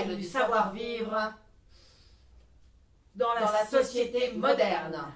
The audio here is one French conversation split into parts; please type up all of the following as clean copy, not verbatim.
règles du savoir-vivre dans la société moderne.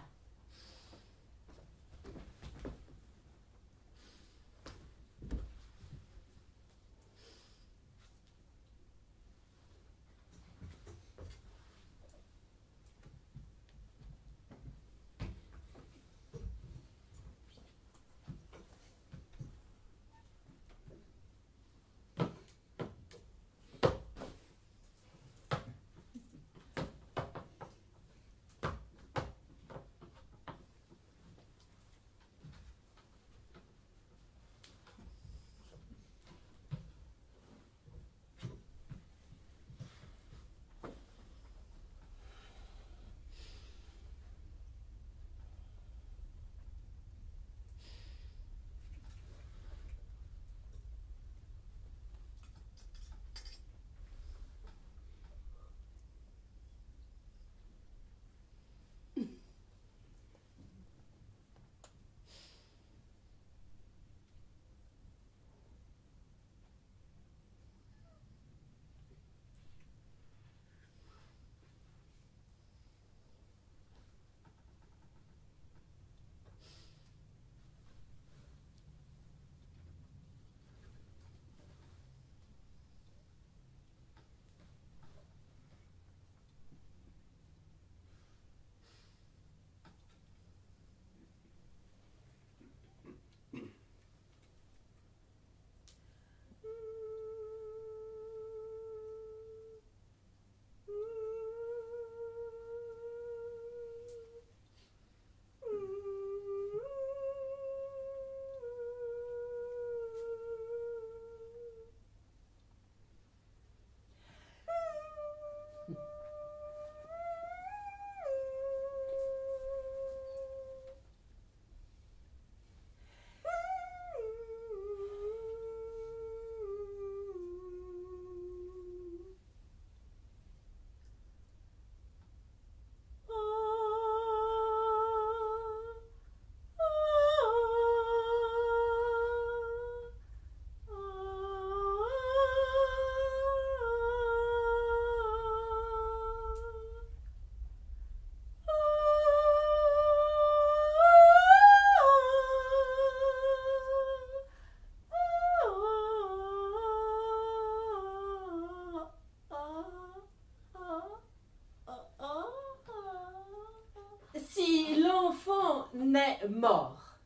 Si l'enfant naît mort,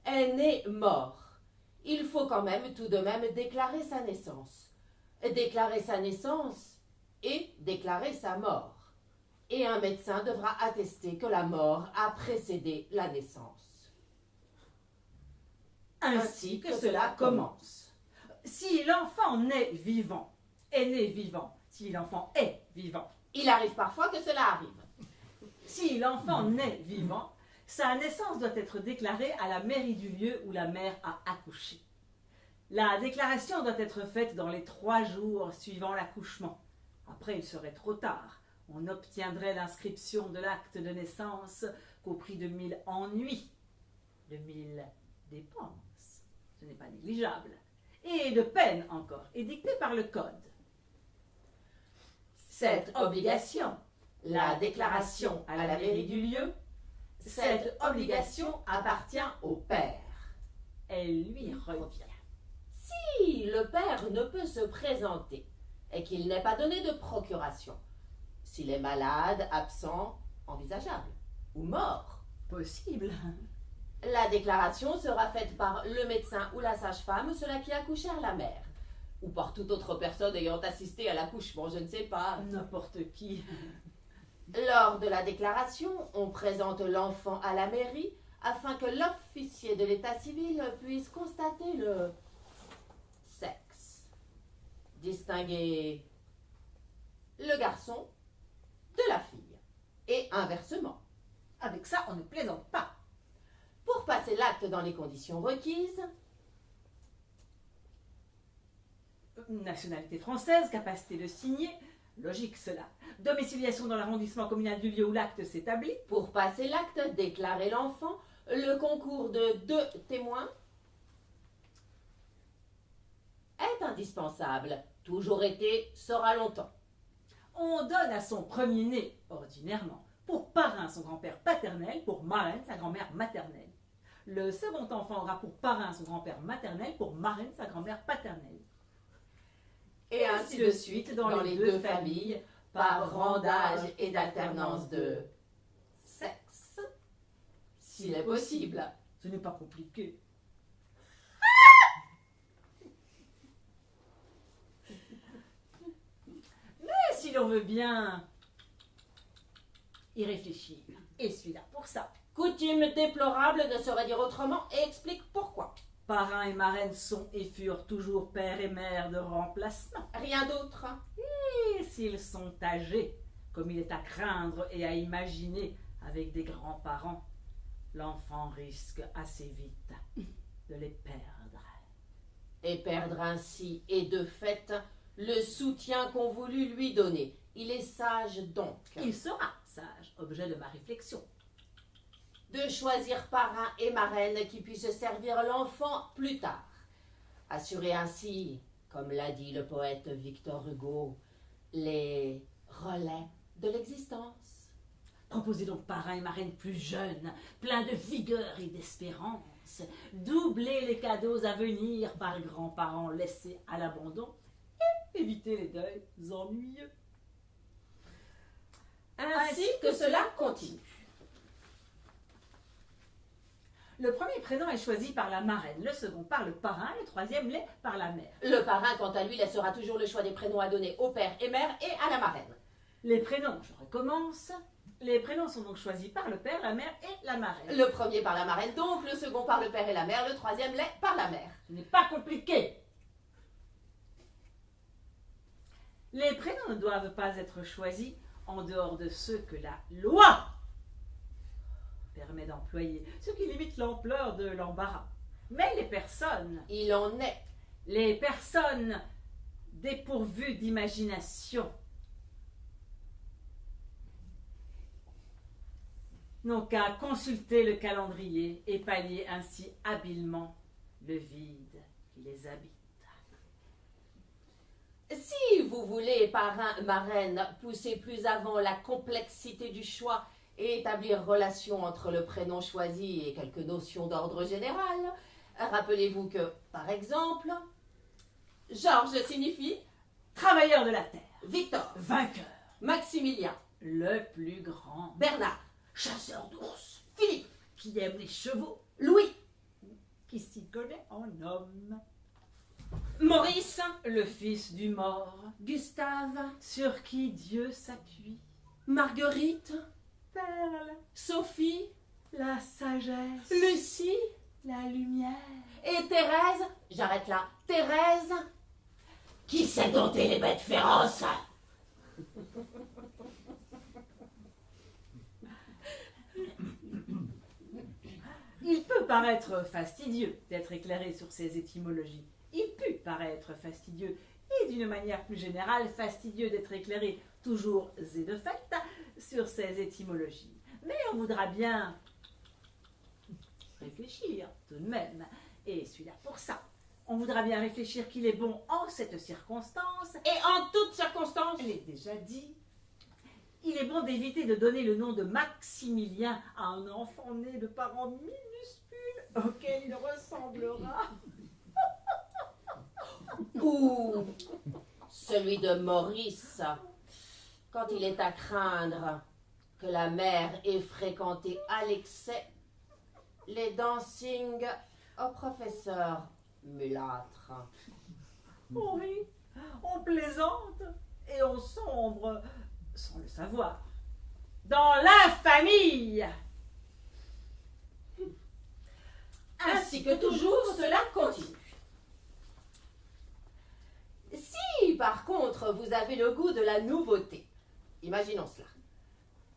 est né mort, il faut quand même tout de même déclarer sa naissance. Déclarer sa naissance et déclarer sa mort. Et un médecin devra attester que la mort a précédé la naissance. Ainsi que cela commence. Si l'enfant naît vivant, est né vivant, si l'enfant est vivant. Il arrive parfois que cela arrive. Si l'enfant naît vivant, sa naissance doit être déclarée à la mairie du lieu où la mère a accouché. La déclaration doit être faite dans les 3 jours suivant l'accouchement. Après, il serait trop tard. On obtiendrait l'inscription de l'acte de naissance qu'au prix de 1000 ennuis, de 1000 dépenses, ce n'est pas négligeable, et de peine encore, édictée par le code. Cette obligation, la déclaration à la mairie du lieu, cette obligation appartient au père. Elle lui revient. Si le père ne peut se présenter et qu'il n'est pas donné de procuration, s'il est malade, absent, envisageable, ou mort, Possible. la déclaration sera faite par le médecin ou la sage-femme, ceux-là qui accouchèrent la mère, ou par toute autre personne ayant assisté à l'accouchement, je ne sais pas. N'importe qui. Lors de la déclaration, on présente l'enfant à la mairie afin que l'officier de l'état civil puisse constater le sexe, distinguer le garçon de la fille, et inversement. Avec ça, on ne plaisante pas. Pour passer l'acte dans les conditions requises, Nationalité française, capacité de signer, logique cela. Domiciliation dans l'arrondissement communal du lieu où l'acte s'établit. pour passer l'acte, déclarer l'enfant, le concours de 2 témoins est indispensable, toujours été, sera longtemps. On donne à son premier-né, ordinairement, pour parrain son grand-père paternel, pour marraine sa grand-mère maternelle. Le second enfant aura pour parrain son grand-père maternel, pour marraine sa grand-mère paternelle. Et ainsi de suite dans les deux familles, par rang d'âge et d'alternance de sexe, s'il est possible. Ce n'est pas compliqué. Mais si l'on veut bien y réfléchir, et celui-là pour ça. Coutume déplorable ne saurait dire autrement et explique pourquoi. Parrain et marraine sont et furent toujours père et mère de remplacement. Rien d'autre. Et s'ils sont âgés, comme il est à craindre et à imaginer avec des grands-parents, l'enfant risque assez vite de les perdre. Et perdre ainsi, et de fait, le soutien qu'on voulut lui donner. Il est sage donc. Il sera sage, objet de ma réflexion. De choisir parrain et marraine qui puissent servir l'enfant plus tard. Assurer ainsi, comme l'a dit le poète Victor Hugo, les relais de l'existence. Proposez donc parrain et marraine plus jeunes, pleins de vigueur et d'espérance. Doublez les cadeaux à venir par grands-parents laissés à l'abandon et évitez les deuils ennuyeux. Ainsi que cela continue. Le premier prénom est choisi par la marraine, le second par le parrain, le troisième l'est par la mère. Le parrain, quant à lui, laissera toujours le choix des prénoms à donner au père et mère et à la marraine. Les prénoms, je recommence. Les prénoms sont donc choisis par le père, la mère et la marraine. Le premier par la marraine donc, le second par le père et la mère, le troisième l'est par la mère. Ce n'est pas compliqué. Les prénoms ne doivent pas être choisis en dehors de ceux que la loi permet d'employer, ce qui limite l'ampleur de l'embarras. Mais les personnes dépourvues d'imagination n'ont qu'à consulter le calendrier et pallier ainsi habilement le vide qui les habite. Si vous voulez, parrain, marraine, pousser plus avant la complexité du choix et établir relation entre le prénom choisi et quelques notions d'ordre général, rappelez-vous que, par exemple, Georges signifie Travailleur de la terre, Victor, vainqueur, Maximilien, le plus grand, Bernard, chasseur d'ours, Philippe, qui aime les chevaux, Louis, qui s'y connaît en homme, Maurice, le fils du mort, Gustave, sur qui Dieu s'appuie, Marguerite, Perle, Sophie, la sagesse, Lucie la lumière, et Thérèse, j'arrête là, Thérèse, qui sait dompter les bêtes féroces. Il peut paraître fastidieux d'être éclairé sur ces étymologies. Il peut paraître fastidieux et d'une manière plus générale fastidieux d'être éclairé toujours et de fait sur ces étymologies. Mais on voudra bien réfléchir tout de même, et celui-là pour ça. On voudra bien réfléchir qu'il est bon en cette circonstance, Et en toutes circonstances, je l'ai déjà dit, il est bon d'éviter de donner le nom de Maximilien à un enfant né de parents minuscules auquel il ressemblera. ou celui de Maurice, quand il est à craindre que la mère ait fréquenté à l'excès les dancings au professeur mulâtre. Oui, on plaisante et on sombre sans le savoir dans l'infamie. Ainsi que toujours, cela continue. Si, par contre, vous avez le goût de la nouveauté, imaginons cela.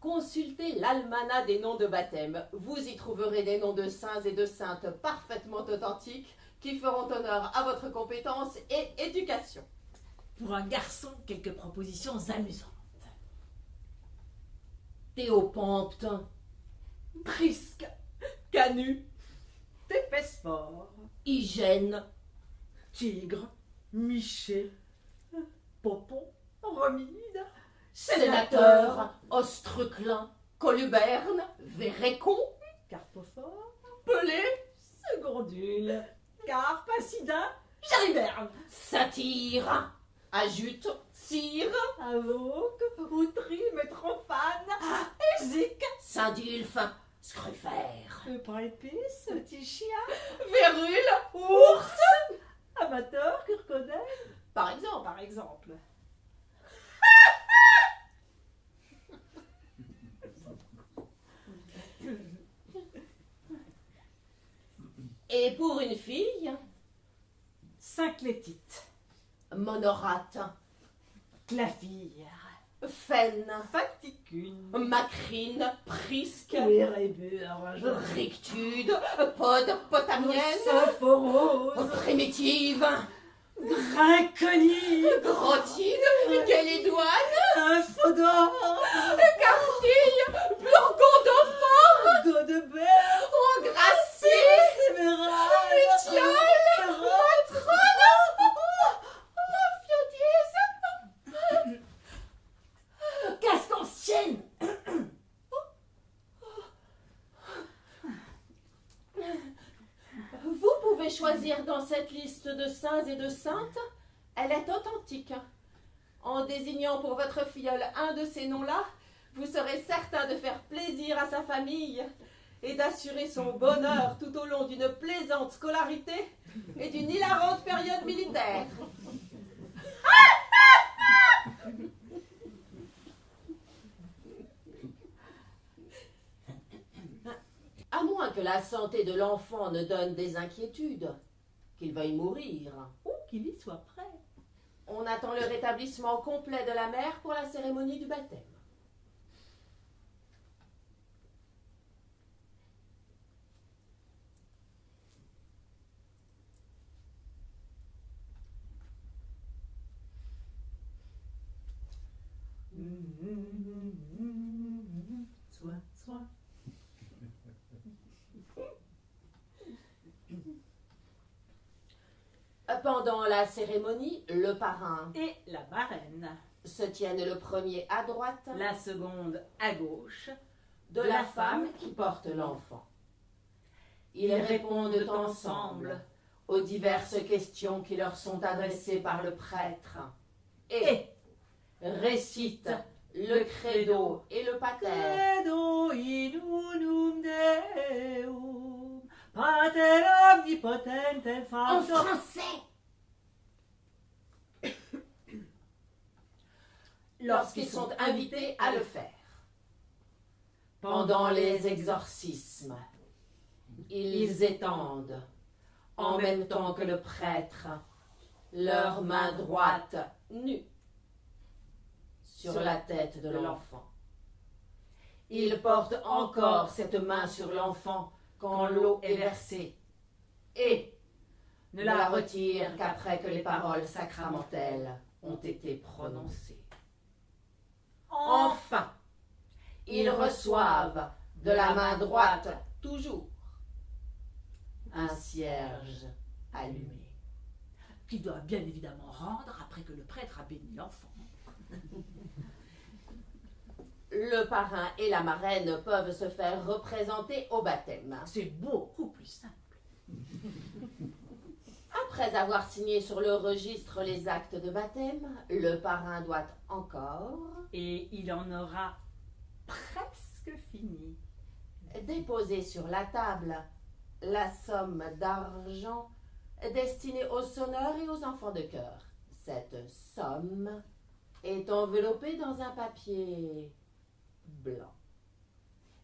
Consultez l'almanach des noms de baptême. Vous y trouverez des noms de saints et de saintes parfaitement authentiques qui feront honneur à votre compétence et éducation. Pour un garçon, quelques propositions amusantes. Théopompte, Prisque, Canut, Tépesphore, Hygiène, Tigre, Miché, Popon, Romide, sénateur, Ostruclin, Coluberne, Vérécon, Carpophore, Pelé, Secondule, Carpacidin, Jaliberne, Satyre, Ajute, Cire, Avoque, Outry, Métrophane, Ésique, Saint-Dulphe, Scrufère, Eupaépice, Tichia, Vérule, Ours, Amateur, Curcodèle, par exemple. par exemple. Et pour une fille, Synclétite, Monorate, Claphire, Phène, Facticune, Macrine, Prisque, Quéréburge, Rictude, Pod, Potamienne, Sophorose, Primitive, Draconie, Grottine, Galédoine, Infodore, Cartille, Burgondophore, Godebert, Gracie, Sévéral, Luciole, Matrone, Fiotise, Casque-en-Sienne. Vous pouvez choisir dans cette liste de saints et de saintes, elle est authentique. En désignant pour votre filleule un de ces noms-là, vous serez certain de faire plaisir à sa famille et d'assurer son bonheur tout au long d'une plaisante scolarité et d'une hilarante période militaire. À moins que la santé de l'enfant ne donne des inquiétudes, qu'il veuille mourir, Ou qu'il y soit prêt. on attend le rétablissement complet de la mère pour la cérémonie du baptême. Soit. Pendant la cérémonie, le parrain Et la marraine. se tiennent le premier à droite La seconde à gauche. de la femme qui porte l'enfant. Ils répondent ensemble aux diverses questions qui leur sont adressées par le prêtre et récitent le credo et le pater Credo in unum Deum, Pater omnipotente en factor. français lorsqu'ils sont invités à le faire. Pendant les exorcismes, ils étendent, en même temps que le prêtre, leur main droite nue sur la tête de l'enfant. Ils portent encore cette main sur l'enfant quand l'eau est versée et ne la retirent qu'après que les paroles sacramentelles ont été prononcées. Enfin, ils reçoivent de la main droite toujours un cierge allumé. Qu'il doit bien évidemment rendre après que le prêtre a béni l'enfant. Le parrain et la marraine peuvent se faire représenter au baptême. C'est beaucoup plus simple. Après avoir signé sur le registre les actes de baptême, le parrain doit encore Et il en aura presque fini. déposer sur la table la somme d'argent destinée aux sonneurs et aux enfants de chœur. Cette somme est enveloppée dans un papier blanc.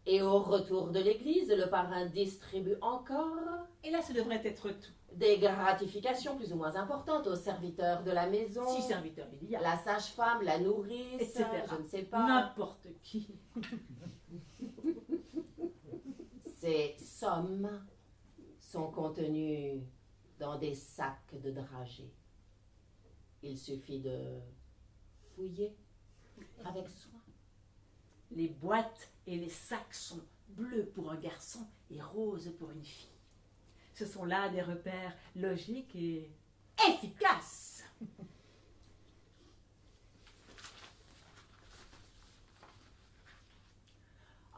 Et au retour de l'église, le parrain distribue encore Et là, ce devrait être tout. des gratifications plus ou moins importantes aux serviteurs de la maison, Si serviteur il y a, la sage-femme, la nourrice, etc. je ne sais pas. N'importe qui. Ces sommes sont contenues dans des sacs de dragées. Il suffit de fouiller avec soin. Les boîtes et les sacs sont bleus pour un garçon et roses pour une fille. Ce sont là des repères logiques et efficaces.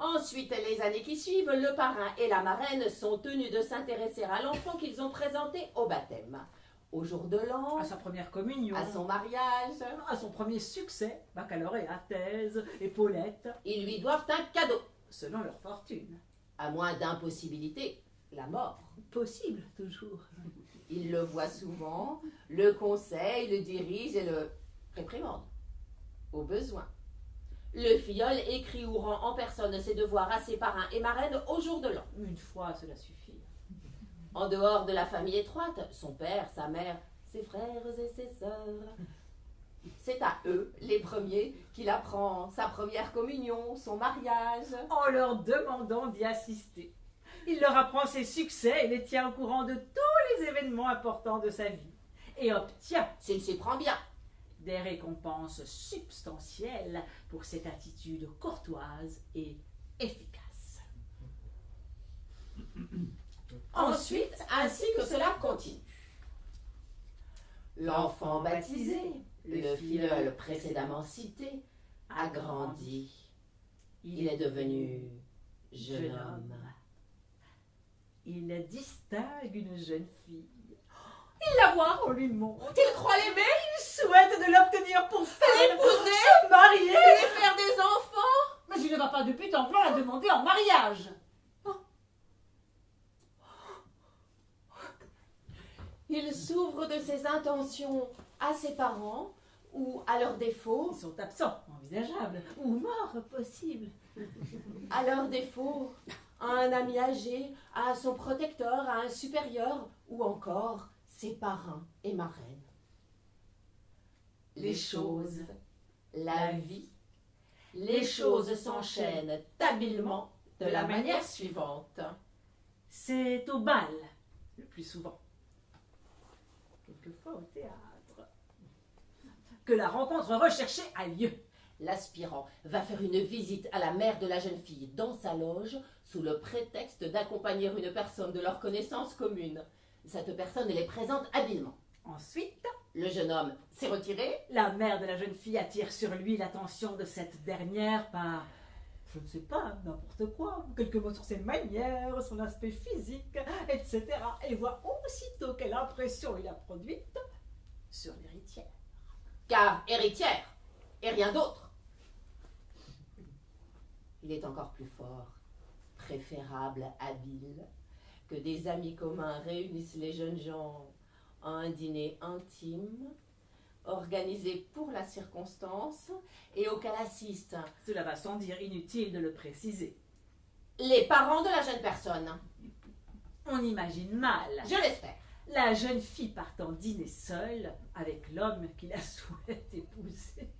Ensuite, les années qui suivent, le parrain et la marraine sont tenus de s'intéresser à l'enfant qu'ils ont présenté au baptême, au jour de l'an, À sa première communion, à son mariage. à son premier succès, baccalauréat, thèse, épaulette, Ils lui doivent un cadeau, selon leur fortune. à moins d'impossibilité, la mort. Possible, toujours. Il le voit souvent, le conseille, le dirige et le réprimande, au besoin. Le filleul écrit ou rend en personne ses devoirs à ses parrains et marraines au jour de l'an. Une fois, cela suffit. En dehors de la famille étroite, son père, sa mère, ses frères et ses sœurs. C'est à eux, les premiers, qu'il apprend sa première communion, son mariage. En leur demandant d'y assister. Il leur apprend ses succès et les tient au courant de tous les événements importants de sa vie. Et obtient S'il s'y prend bien. des récompenses substantielles pour cette attitude courtoise et efficace. Ensuite, ainsi que cela continue. L'enfant baptisé, le filleul précédemment cité, a grandi. Il est devenu jeune homme. Il distingue une jeune fille. Il la voit. On lui montre. Il croit l'aimer, Il souhaite de l'obtenir pour femme. l'épouser, Se marier. lui faire des enfants. Mais il ne va pas de but en blanc la demander en mariage. Il s'ouvre de ses intentions à ses parents ou à leur défaut, Ils sont absents, envisageable, ou morts, possible. à leur défaut, à un ami âgé, à son protecteur, à un supérieur ou encore ses parrains et marraines. Les choses, la vie, les choses s'enchaînent habilement de la manière suivante. C'est au bal, le plus souvent. Quelquefois au théâtre. Que la rencontre recherchée a lieu. L'aspirant va faire une visite à la mère de la jeune fille dans sa loge sous le prétexte d'accompagner une personne de leur connaissance commune. Cette personne les présente habilement. Ensuite, Le jeune homme s'est retiré. la mère de la jeune fille attire sur lui l'attention de cette dernière par, je ne sais pas, n'importe quoi, quelques mots sur ses manières, son aspect physique, etc. Et voit aussitôt quelle impression il a produite sur l'héritière. Car héritière et rien d'autre. Il est encore plus fort, préférable, habile, que des amis communs réunissent les jeunes gens à un dîner intime, organisé pour la circonstance et auquel assistent Cela va sans dire inutile de le préciser. les parents de la jeune personne. On imagine mal Je l'espère. la jeune fille partant dîner seule avec l'homme qui la souhaite épouser.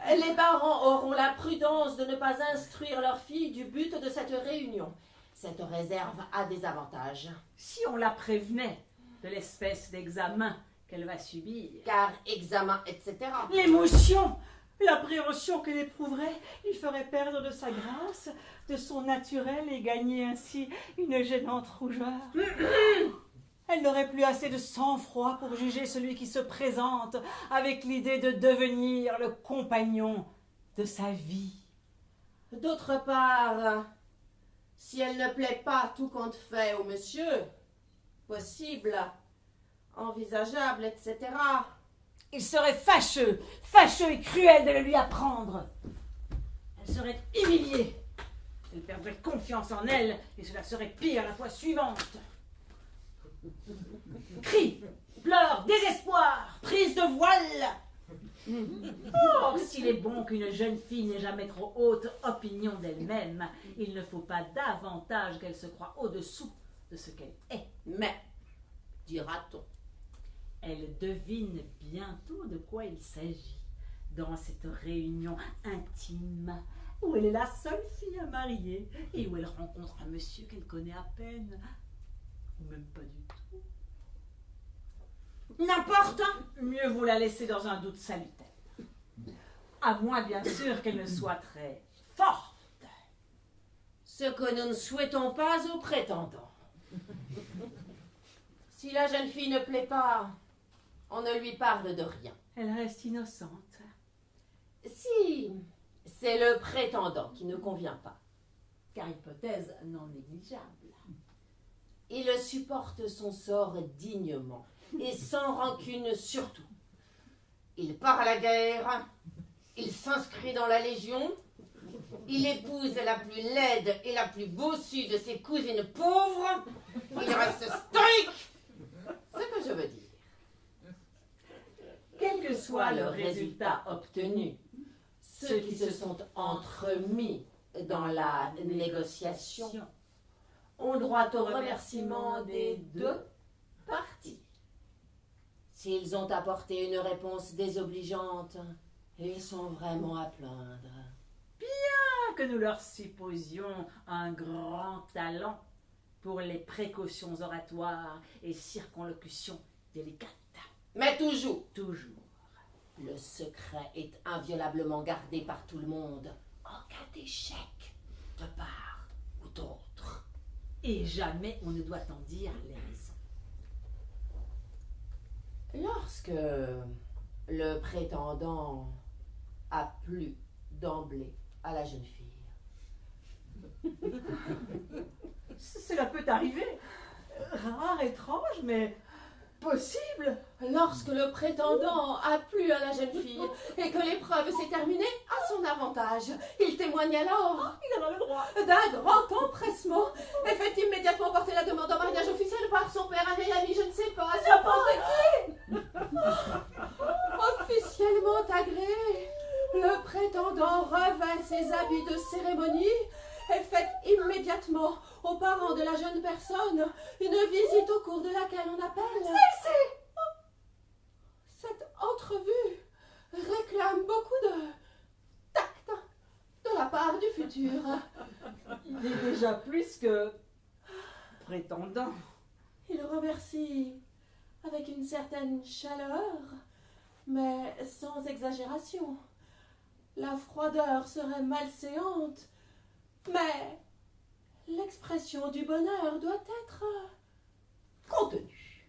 Les parents auront la prudence de ne pas instruire leur fille du but de cette réunion. Cette réserve a des avantages. Si on la prévenait de l'espèce d'examen qu'elle va subir, Car examen, etc. l'émotion, l'appréhension qu'elle éprouverait, lui ferait perdre de sa grâce, de son naturel et gagner ainsi une gênante rougeur. Elle n'aurait plus assez de sang-froid pour juger celui qui se présente avec l'idée de devenir le compagnon de sa vie. D'autre part, si elle ne plaît pas tout compte fait au monsieur, possible, envisageable, etc. Il serait fâcheux et cruel de le lui apprendre. Elle serait humiliée. Elle perdrait confiance en elle et cela serait pire la fois suivante. Cris, pleurs, désespoir, prise de voile. Or, s'il est bon qu'une jeune fille n'ait jamais trop haute opinion d'elle-même, il ne faut pas davantage qu'elle se croie au-dessous de ce qu'elle est. Mais, dira-t-on, Elle devine bientôt de quoi il s'agit. Dans cette réunion intime, où elle est la seule fille à marier et où elle rencontre un monsieur qu'elle connaît à peine, ou même pas du tout. N'importe, mieux vaut la laisser dans un doute salutaire. À moins, bien sûr, qu'elle ne soit très forte. Ce que nous ne souhaitons pas aux prétendants. Si la jeune fille ne plaît pas, on ne lui parle de rien. Elle reste innocente. Si c'est le prétendant qui ne convient pas, Car hypothèse non négligeable. il supporte son sort dignement et sans rancune surtout. Il part à la guerre, il s'inscrit dans la Légion, il épouse la plus laide et la plus bossue de ses cousines pauvres, il reste stoïque. Ce que je veux dire. Quel que soit le résultat obtenu, ceux qui se sont entremis dans la négociation ont droit au remerciement des deux parties. S'ils ont apporté une réponse désobligeante, ils sont vraiment à plaindre. Que nous leur supposions un grand talent pour les précautions oratoires et circonlocutions délicates. Mais toujours, Toujours. le secret est inviolablement gardé par tout le monde en cas d'échec de part ou d'autre. Et jamais on ne doit en dire les raisons. Lorsque le prétendant a plu d'emblée à la jeune fille, Cela peut arriver. Rare, étrange, mais possible. lorsque le prétendant a plu à la jeune fille et que l'épreuve s'est terminée à son avantage, il témoigne alors Il en a le droit. d'un grand empressement et fait immédiatement porter la demande en mariage officiel par son père, un vieil ami, je ne sais pas, officiellement agréé. Le prétendant revêt ses habits de cérémonie et fait immédiatement aux parents de la jeune personne une visite au cours de laquelle on appelle. Cette entrevue réclame beaucoup de tact de la part du futur. Il est déjà plus que prétendant. Il remercie avec une certaine chaleur, mais sans exagération. La froideur serait malséante, mais l'expression du bonheur doit être contenue.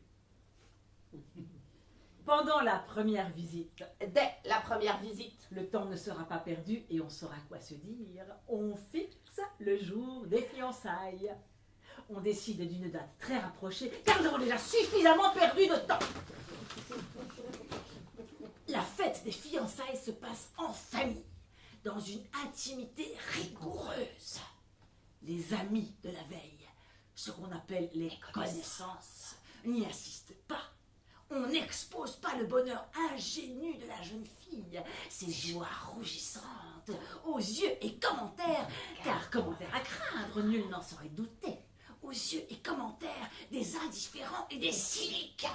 Pendant la première visite, Dès la première visite, le temps ne sera pas perdu et on saura quoi se dire. On fixe le jour des fiançailles. On décide d'une date très rapprochée, car nous avons déjà suffisamment perdu de temps. La fête des fiançailles se passe en famille, dans une intimité rigoureuse. Les amis de la veille, ce qu'on appelle les connaissances, n'y assistent pas. On n'expose pas le bonheur ingénu de la jeune fille, ses joies rougissantes, aux yeux et commentaires, car commentaires à craindre, nul n'en saurait douter, aux yeux et commentaires des indifférents et des cyniques.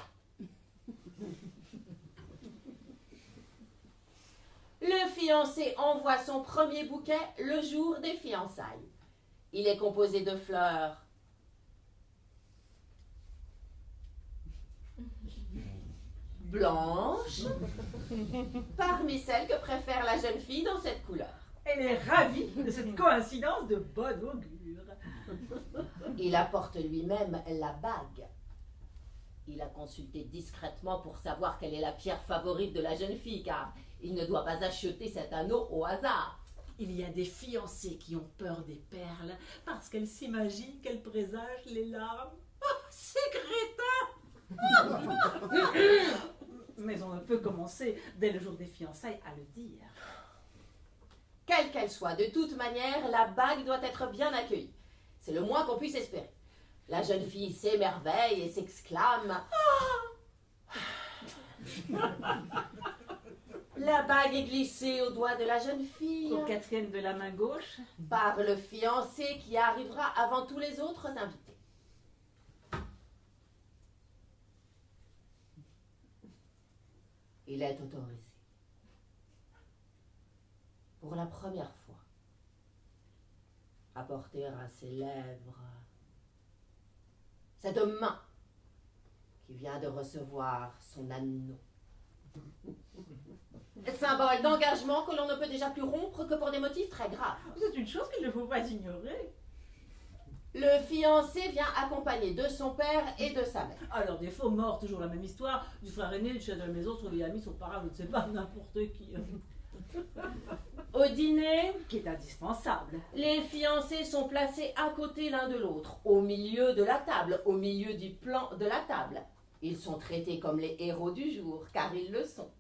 le fiancé envoie son premier bouquet le jour des fiançailles. Il est composé de fleurs blanches, parmi celles que préfère la jeune fille dans cette couleur. Elle est ravie de cette coïncidence de bon augure. Il apporte lui-même la bague. Il a consulté discrètement pour savoir quelle est la pierre favorite de la jeune fille, car il ne doit pas acheter cet anneau au hasard. Il y a des fiancés qui ont peur des perles parce qu'elles s'imaginent qu'elles présagent les larmes. Oh, c'est crétin! Mais on ne peut commencer dès le jour des fiançailles à le dire. Quelle qu'elle soit, de toute manière, la bague doit être bien accueillie. C'est le moins qu'on puisse espérer. La jeune fille s'émerveille et s'exclame. La bague est glissée au doigt de la jeune fille Au quatrième de la main gauche, par le fiancé qui arrivera avant tous les autres invités. Il est autorisé. Pour la première fois, apporter à ses lèvres cette main qui vient de recevoir son anneau. Symbole d'engagement que l'on ne peut déjà plus rompre que pour des motifs très graves. C'est une chose qu'il ne faut pas ignorer. Le fiancé vient accompagné de son père et de sa mère. Alors, des faux morts, toujours la même histoire. Du frère aîné, du chef de la maison, son vieil ami, son parrain, je ne sais pas, n'importe qui. Au dîner, Qui est indispensable. les fiancés sont placés à côté l'un de l'autre, au milieu de la table, au milieu du plan de la table. Ils sont traités comme les héros du jour, car ils le sont.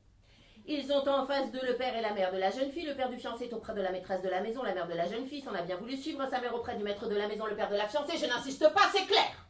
Ils ont en face d'eux le père et la mère de la jeune fille. Le père du fiancé est auprès de la maîtresse de la maison. La mère de la jeune fille s'en a bien voulu suivre sa mère auprès du maître de la maison. Le père de la fiancée, je n'insiste pas, c'est clair.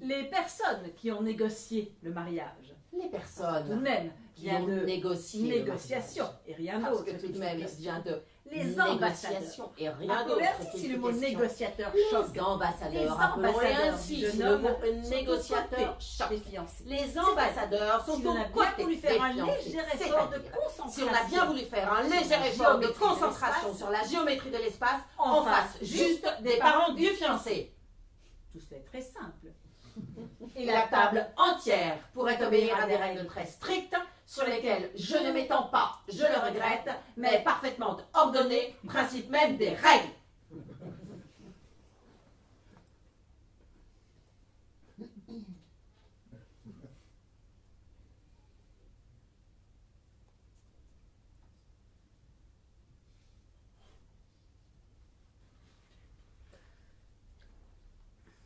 Les personnes qui ont négocié le mariage. Les Tout de personnes même, qui vient ont de négocié négociation et rien parce d'autre. que tout de même, il vient de Les ambassadeurs. négociation et rien d'autre. Appelez ainsi qu'il si le de mot question. négociateur choque. Les ambassadeurs, Les appelons-les ambassadeurs ainsi du si jeune le homme mot sont négociateur aux choque. des fiancés. Les ambassadeurs sont Si au on a bien côté voulu des faire un fiancés. léger effort de C'est-à-dire, concentration. si on a bien voulu faire un léger la effort de géométrie de concentration l'espace, sur la géométrie de l'espace, en en face face juste des parents du fiancé. Tout cela est très simple. Et la table entière pourrait obéir à des règles très strictes sur lesquelles je ne m'étends pas, je le regrette, mais parfaitement ordonnées, principe même des règles.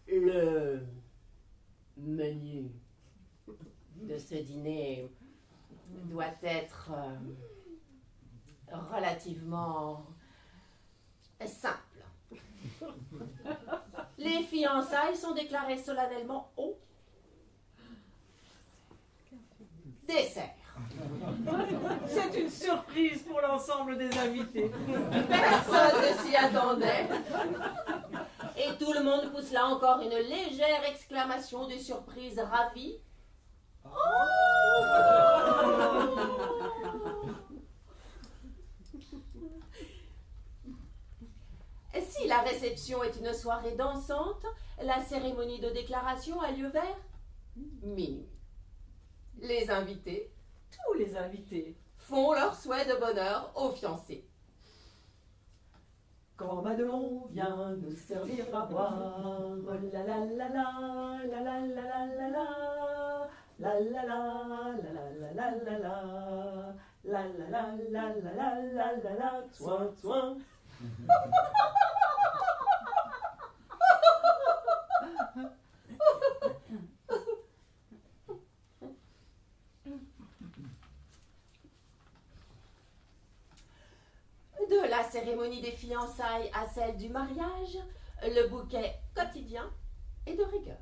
Le menu de ce dîner doit être relativement simple. Les fiançailles sont déclarées solennellement au dessert. C'est une surprise pour l'ensemble des invités. Personne ne s'y attendait. Et tout le monde pousse là encore une légère exclamation de surprise ravie. Si la réception est une soirée dansante, la cérémonie de déclaration a lieu vers minuit. Les invités Tous les invités. font leur souhait de bonheur aux fiancés. Quand Madelon vient nous servir à boire, la la la la, la la la la la la, la la la la la la la la, la la la la la la la la la, soin soin. De la cérémonie des fiançailles à celle du mariage, le bouquet quotidien est de rigueur.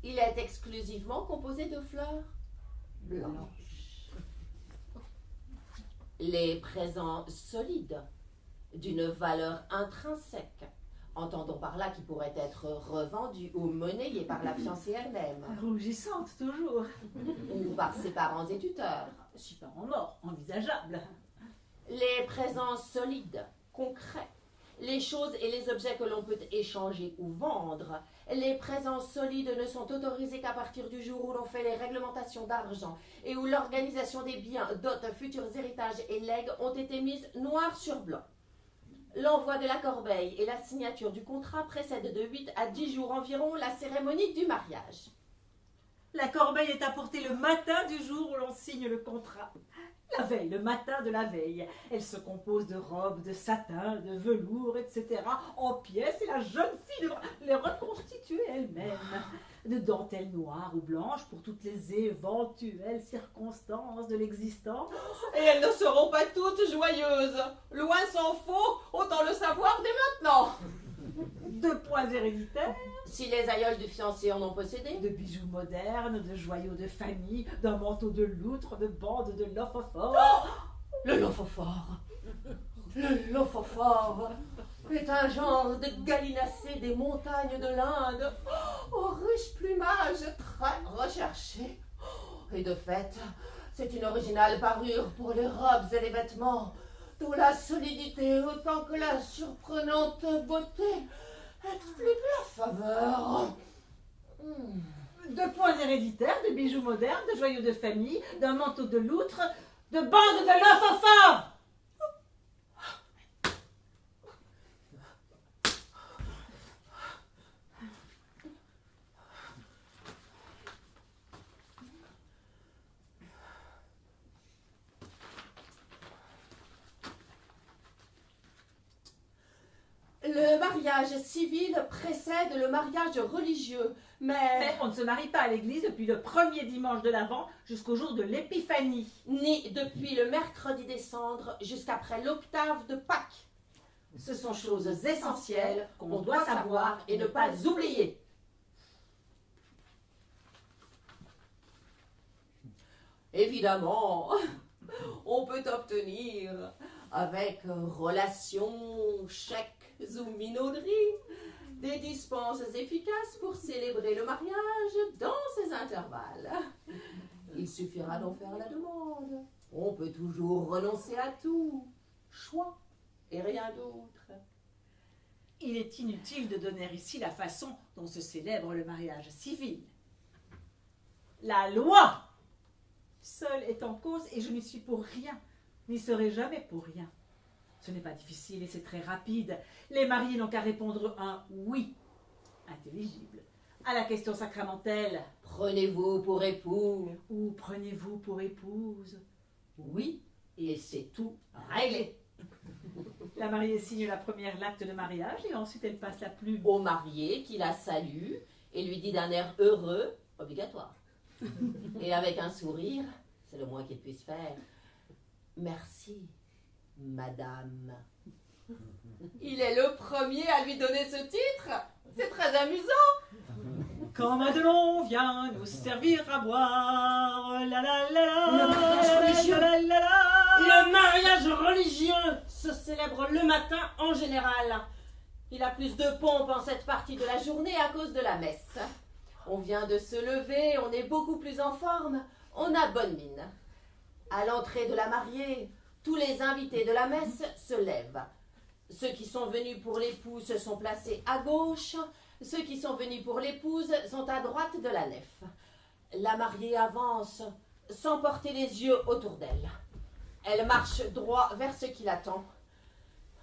Il est exclusivement composé de fleurs blanches. Les présents solides, d'une valeur intrinsèque, entendons par là qui pourrait être revendus ou monnayés par la fiancée elle-même, Rougissante toujours. ou par ses parents et tuteurs. Si pas en or, envisageable. Les présents solides, concrets, les choses et les objets que l'on peut échanger ou vendre. Les présents solides ne sont autorisés qu'à partir du jour où l'on fait les réglementations d'argent et où l'organisation des biens, dots, futurs héritages et legs ont été mises noir sur blanc. L'envoi de la corbeille et la signature du contrat précèdent de 8 à 10 jours environ la cérémonie du mariage. La corbeille est apportée le matin du jour où l'on signe le contrat. La veille, le matin de la veille. Elle se compose de robes, de satin, de velours, etc. en pièces, et la jeune fille devra les reconstituer elle-même. De dentelles noires ou blanches pour toutes les éventuelles circonstances de l'existence. Et elles ne seront pas toutes joyeuses. Loin s'en faut, autant le savoir dès maintenant. 2 points héréditaires, Si les aïeuls du fiancé en ont possédé, de bijoux modernes, de joyaux de famille, d'un manteau de loutre, de bandes de lophophore. le lophophore. Le lophophore est un genre de gallinacé des montagnes de l'Inde, au riche plumage très recherché. Et de fait, c'est une originale parure pour les robes et les vêtements dont la solidité autant que la surprenante beauté explique la faveur. De points héréditaires, de bijoux modernes, de joyaux de famille, d'un manteau de loutre, de bandes de l'œuf au fort. Le mariage civil précède le mariage religieux, Mais on ne se marie pas à l'église depuis le premier dimanche de l'Avent jusqu'au jour de l'Épiphanie. ni depuis le mercredi des cendres jusqu'après l'octave de Pâques. Ce sont choses essentielles qu'on doit savoir et ne pas oublier. Évidemment, on peut obtenir avec relations, chèques ou minauderies des dispenses efficaces pour célébrer le mariage dans ces intervalles. Il suffira d'en faire la demande. On peut toujours renoncer à tout. Choix et rien d'autre. Il est inutile de donner ici la façon dont se célèbre le mariage civil. La loi seule est en cause et je n'y suis pour rien, n'y serai jamais pour rien. Ce n'est pas difficile et c'est très rapide. Les mariés n'ont qu'à répondre un oui, intelligible, à la question sacramentelle. Prenez-vous pour époux? Ou prenez-vous pour épouse? Oui, et c'est tout réglé. La mariée signe la première l'acte de mariage et ensuite elle passe la plume. Au marié qui la salue et lui dit d'un air heureux, obligatoire. Et avec un sourire, c'est le moins qu'il puisse faire. Merci, madame. Il est le premier à lui donner ce titre. C'est très amusant. Quand Madelon vient nous servir à boire, la la la la, Le mariage religieux. la la la. Le mariage religieux se célèbre le matin en général. Il a plus de pompe en cette partie de la journée à cause de la messe. On vient de se lever, on est beaucoup plus en forme, on a bonne mine. À l'entrée de la mariée, tous les invités de la messe se lèvent. Ceux qui sont venus pour l'époux se sont placés à gauche, ceux qui sont venus pour l'épouse sont à droite de la nef. La mariée avance sans porter les yeux autour d'elle. Elle marche droit vers ce qui l'attend.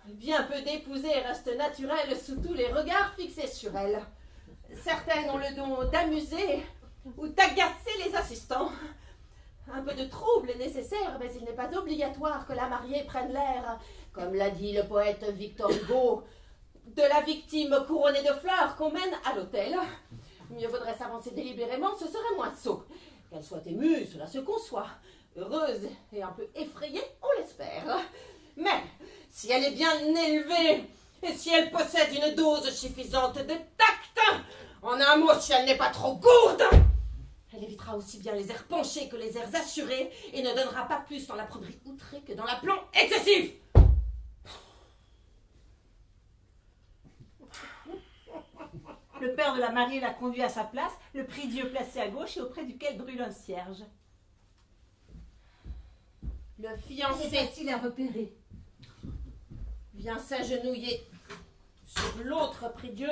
Bien peu d'épousées restent naturelles sous tous les regards fixés sur elle. Certaines ont le don d'amuser ou d'agacer les assistants. Un peu de trouble est nécessaire, mais il n'est pas obligatoire que la mariée prenne l'air, comme l'a dit le poète Victor Hugo, de la victime couronnée de fleurs qu'on mène à l'autel. Mieux vaudrait s'avancer délibérément, ce serait moins sot. Qu'elle soit émue, cela se conçoit. Heureuse et un peu effrayée, on l'espère. Mais si elle est bien élevée, et si elle possède une dose suffisante de tact, en un mot, si elle n'est pas trop gourde, elle évitera aussi bien les airs penchés que les airs assurés et ne donnera pas plus dans la pruderie outrée que dans l'aplomb excessif. Le père de la mariée l'a conduit à sa place, le prie-dieu placé à gauche et auprès duquel brûle un cierge. Le C'est fiancé facile à repérer. vient s'agenouiller sur l'autre prie-dieu.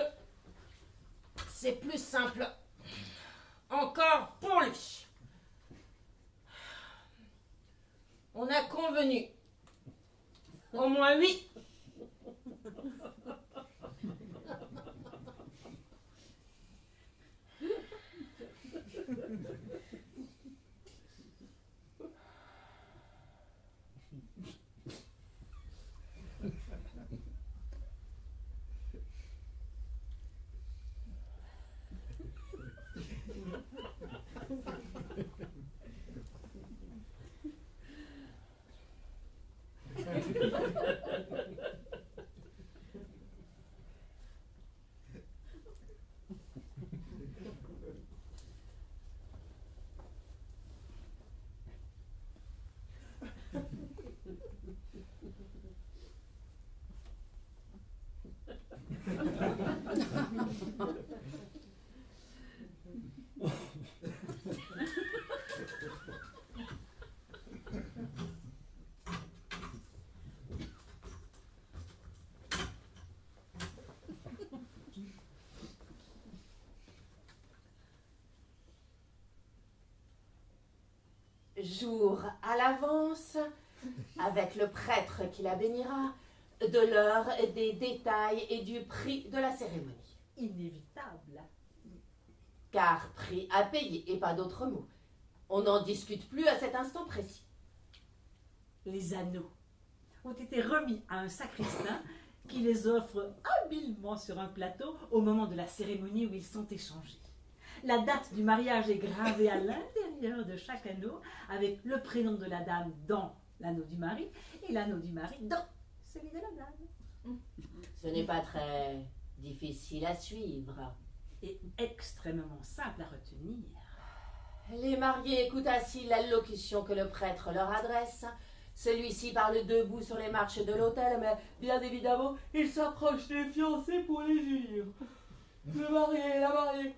C'est plus simple encore pour lui. On a convenu au moins 8. jour à l'avance, avec le prêtre qui la bénira, de l'heure, des détails et du prix de la cérémonie. Inévitable. Car prix à payer et pas d'autre mot. On n'en discute plus à cet instant précis. Les anneaux ont été remis à un sacristain qui les offre habilement sur un plateau au moment de la cérémonie où ils sont échangés. La date du mariage est gravée à l'intérieur de chaque anneau avec le prénom de la dame dans l'anneau du mari et l'anneau du mari dans celui de la dame. Ce n'est pas très difficile à suivre. Et extrêmement simple à retenir. Les mariés écoutent assis l'allocution que le prêtre leur adresse. Celui-ci parle debout sur les marches de l'autel, mais bien évidemment, il s'approche des fiancés pour les unir. Le marié et la mariée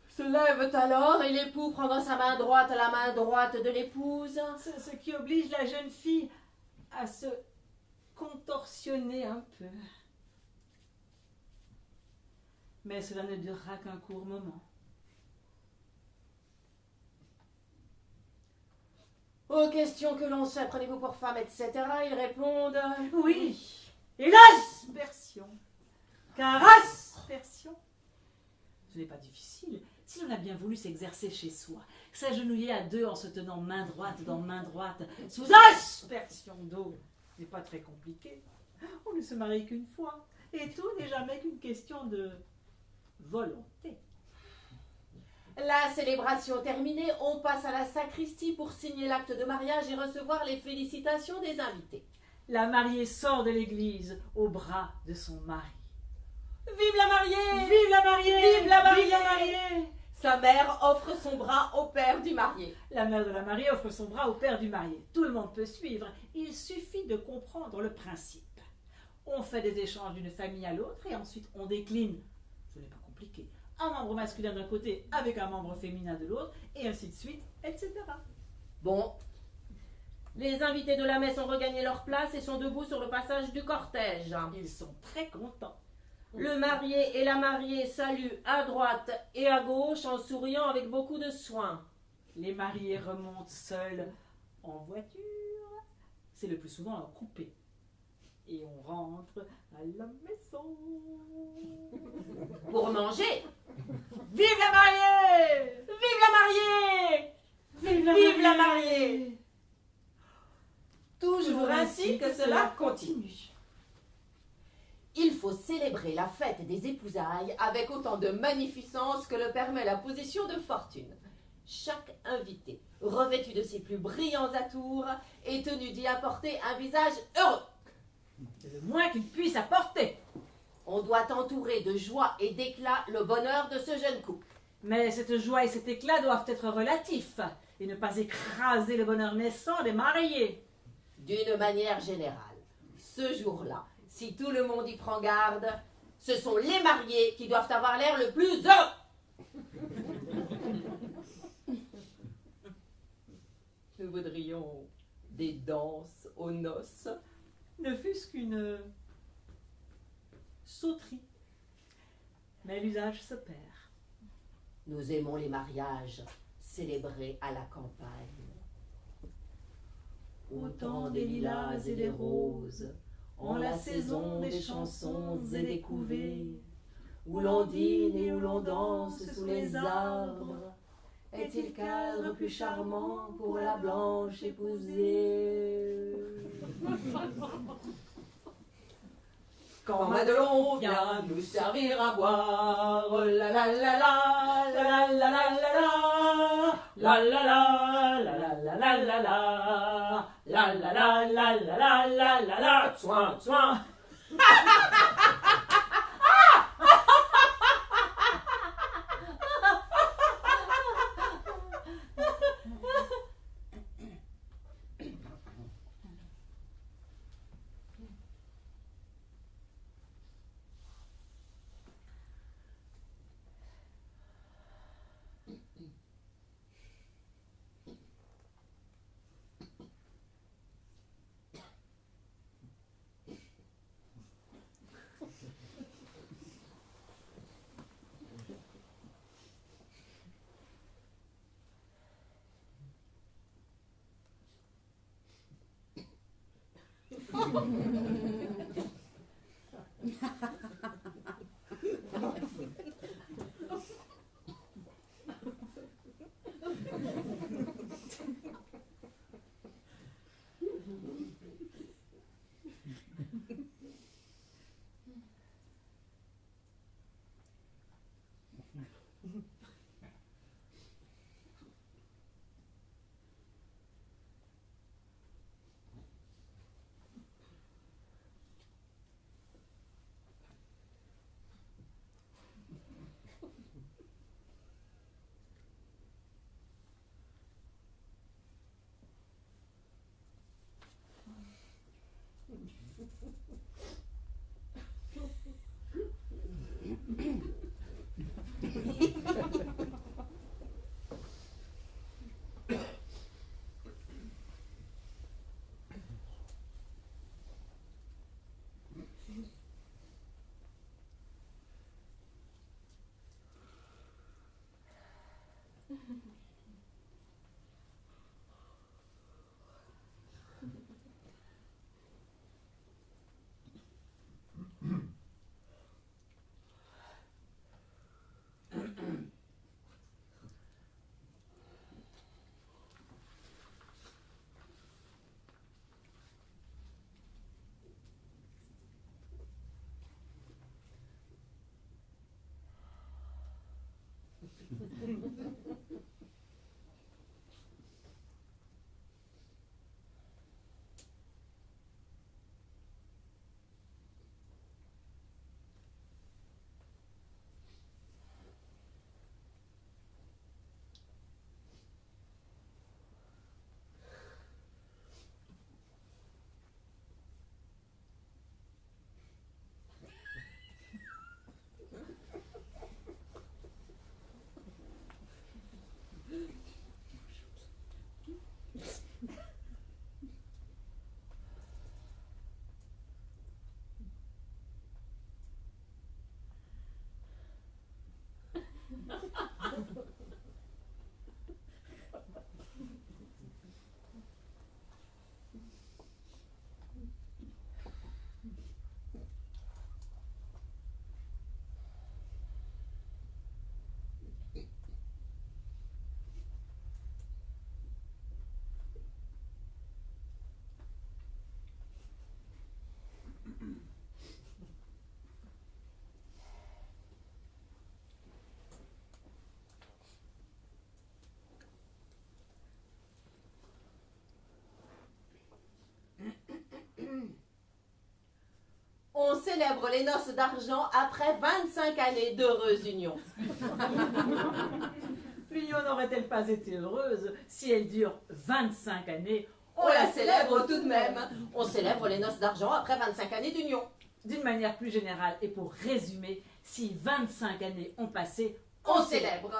se lèvent alors et l'époux prend dans sa main droite la main droite de l'épouse. Ce qui oblige la jeune fille à se contorsionner un peu. Mais cela ne durera qu'un court moment. Aux questions que l'on sait, prenez-vous pour femme, etc., ils répondent « Oui, et l'aspersion. Car aspersion, ce n'est pas difficile. Si l'on a bien voulu s'exercer chez soi, s'agenouiller à deux en se tenant main droite dans main droite, sous aspersion d'eau, ce n'est pas très compliqué. On ne se marie qu'une fois, et tout n'est jamais qu'une question de volonté. » La célébration terminée, on passe à la sacristie pour signer l'acte de mariage et recevoir les félicitations des invités. La mariée sort de l'église au bras de son mari. Vive la mariée! Vive la mariée! Vive la mariée! Vive la mariée! Sa mère offre son bras au père du marié. La mère de la mariée offre son bras au père du marié. Tout le monde peut suivre. Il suffit de comprendre le principe. On fait des échanges d'une famille à l'autre et ensuite on décline. Ce n'est pas compliqué. Un membre masculin d'un côté avec un membre féminin de l'autre, et ainsi de suite, etc. Bon. Les invités de la messe ont regagné leur place et sont debout sur le passage du cortège. Ils sont très contents. Le marié et la mariée saluent à droite et à gauche en souriant avec beaucoup de soin. Les mariés remontent seuls en voiture. C'est le plus souvent en coupé. Et on rentre à la maison. Pour manger. Vive la mariée! Vive la mariée! Vive la mariée! Toujours ainsi que cela continue. Il faut célébrer la fête des épousailles avec autant de magnificence que le permet la position de fortune. Chaque invité, revêtu de ses plus brillants atours, est tenu d'y apporter un visage heureux. C'est le moins qu'il puisse apporter. On doit entourer de joie et d'éclat le bonheur de ce jeune couple. Mais cette joie et cet éclat doivent être relatifs et ne pas écraser le bonheur naissant des mariés. D'une manière générale, ce jour-là, si tout le monde y prend garde, ce sont les mariés qui doivent avoir l'air le plus heureux. Nous voudrions des danses aux noces. Ne fût-ce qu'une sauterie. Mais l'usage se perd. Nous aimons les mariages célébrés à la campagne. Au temps des lilas et des roses, en la saison des chansons et des couvées, où l'on dîne et où l'on danse sous les arbres, est-il cadre plus charmant pour la blanche épousée? Quand Madelon vient nous servir à boire, la la la la, la la la la la, la la la, la la la la la, la la la la la la la la, soin, soin. On célèbre les noces d'argent après 25 années d'heureuse union. L'union n'aurait-elle pas été heureuse si elle dure 25 années? On la célèbre tout de même. On célèbre les noces d'argent après 25 années d'union. D'une manière plus générale et pour résumer, si 25 années ont passé, On célèbre.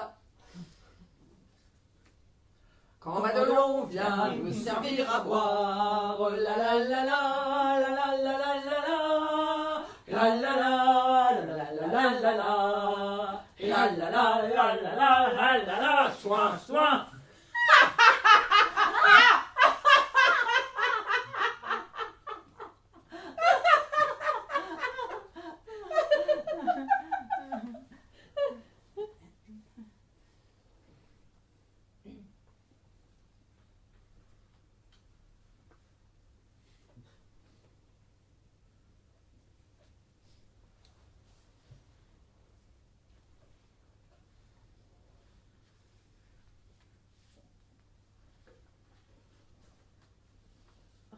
Quand Madelon vient nous servir à boire, la la la la la la la la la la la la la la la la la la, soin, soin.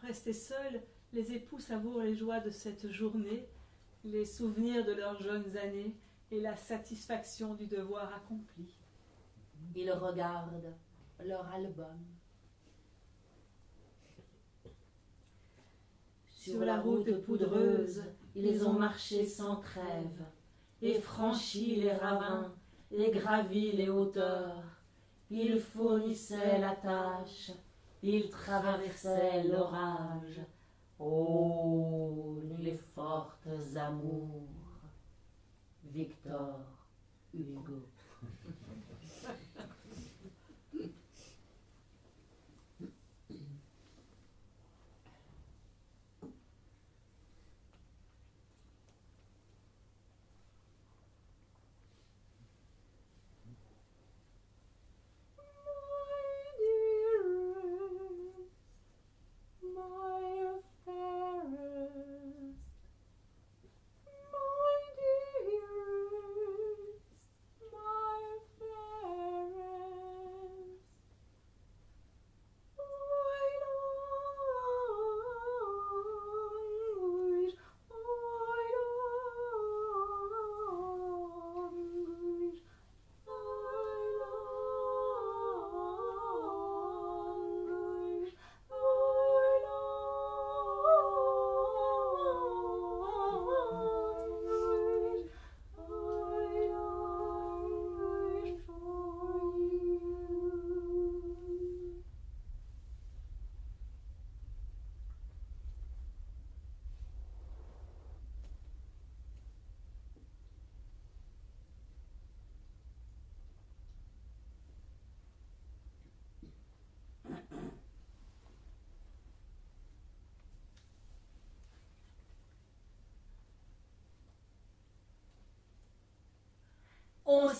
Restés seuls, les époux savourent les joies de cette journée, les souvenirs de leurs jeunes années et la satisfaction du devoir accompli. Ils regardent leur album. Sur la route poudreuse, ils ont marché sans trêve, et franchi les ravins, et gravi les hauteurs. Ils fournissaient la tâche, ils traversaient l'orage. Oh, les fortes amours! Victor Hugo.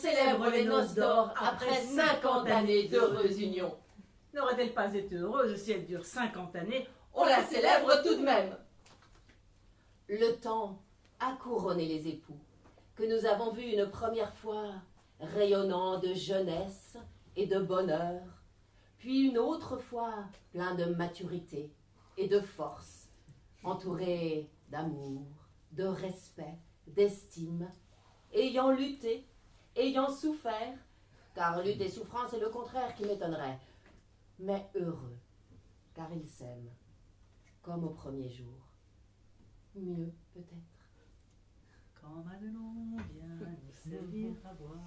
célèbre les noces d'or après 50 années d'heureuse union. N'aurait-elle pas été heureuse si elle dure 50 années? On la célèbre tout de même. Le temps a couronné les époux, que nous avons vus une première fois rayonnant de jeunesse et de bonheur, puis une autre fois plein de maturité et de force, entourés d'amour, de respect, d'estime, ayant lutté, ayant souffert, car lutte et souffrance est le contraire qui m'étonnerait, mais heureux, car ils s'aiment, comme au premier jour. Mieux peut-être. Quand Madelon vient nous servir à boire.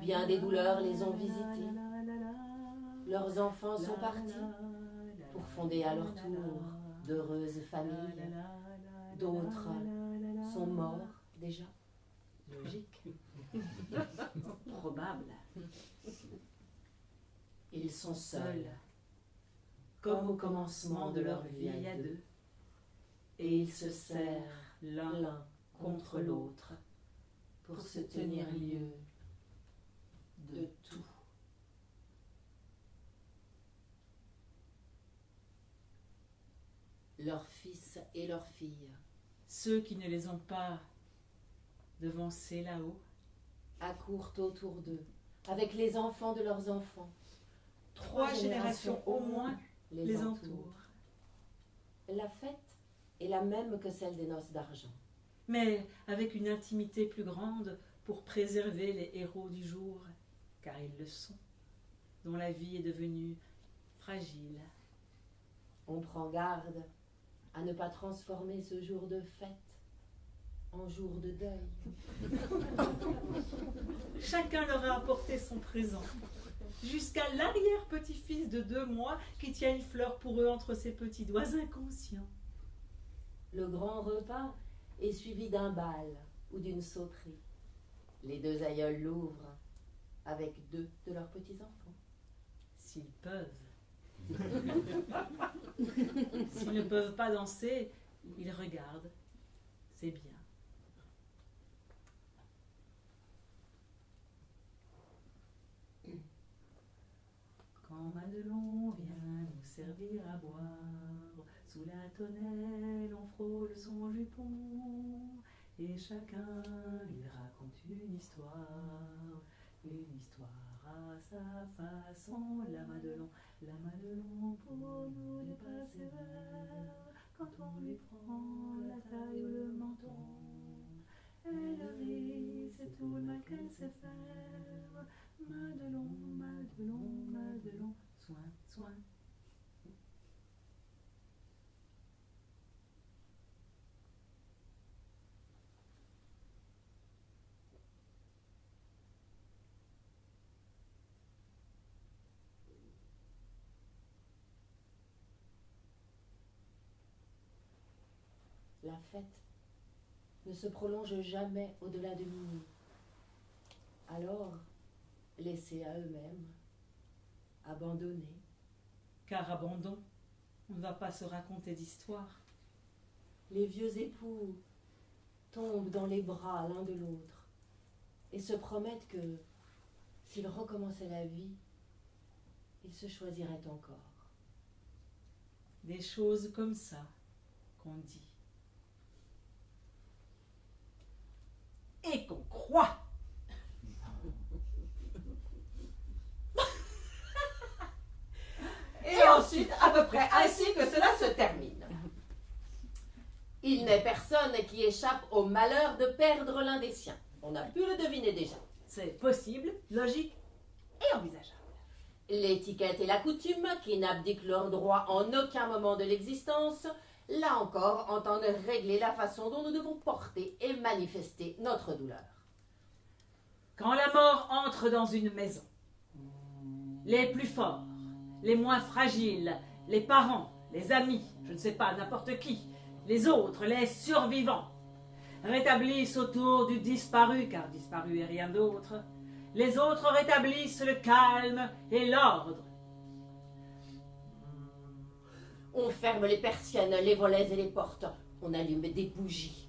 Bien des douleurs les ont visités. Leurs enfants sont partis pour fonder à leur tour d'heureuses familles. D'autres sont morts déjà. Logique. Probable. Ils sont seuls, Comme au commencement de leur vie à deux. et ils se serrent L'un contre l'autre pour se tenir lieu de tout. Leurs fils et leurs filles Ceux qui ne les ont pas devancés là-haut. accourent autour d'eux, avec les enfants de leurs enfants. 3 générations au moins les entourent. La fête est la même que celle des noces d'argent. Mais avec une intimité plus grande pour préserver les héros du jour, car ils le sont, dont la vie est devenue fragile. On prend garde à ne pas transformer ce jour de fête en jour de deuil. Chacun leur a apporté son présent, jusqu'à l'arrière-petit-fils de 2 mois qui tient une fleur pour eux entre ses petits doigts inconscients. Le grand repas est suivi d'un bal ou d'une sauterie. Les 2 aïeuls l'ouvrent avec 2 de leurs petits-enfants. S'ils peuvent. S'ils ne peuvent pas danser, ils regardent. C'est bien. Quand Madelon vient nous servir à boire, sous la tonnelle on frôle son jupon, et chacun lui raconte une histoire à sa façon. La Madelon pour nous n'est pas sévère, quand on lui prend la taille ou le menton. Elle rit, c'est tout le mal qu'elle sait faire. Madelon, soin. La fête ne se prolonge jamais au-delà de minuit. Alors, laissés à eux-mêmes, abandonnés, Car abandon, on ne va pas se raconter d'histoire. les vieux époux tombent dans les bras l'un de l'autre et se promettent que, s'ils recommençaient la vie, ils se choisiraient encore. Des choses comme ça qu'on dit. Et qu'on croit. Et ensuite, à peu près ainsi que cela se termine. Il n'est personne qui échappe au malheur de perdre l'un des siens. On a pu le deviner déjà. C'est possible, logique et envisageable. L'étiquette et la coutume, qui n'abdiquent leurs droits en aucun moment de l'existence, là encore entendent régler la façon dont nous devons porter et manifester notre douleur. Quand la mort entre dans une maison, les plus forts, les moins fragiles, les parents, les amis, je ne sais pas, n'importe qui, les autres, les survivants, rétablissent autour du disparu, car disparu est rien d'autre, les autres rétablissent le calme et l'ordre. On ferme les persiennes, les volets et les portes. On allume des bougies.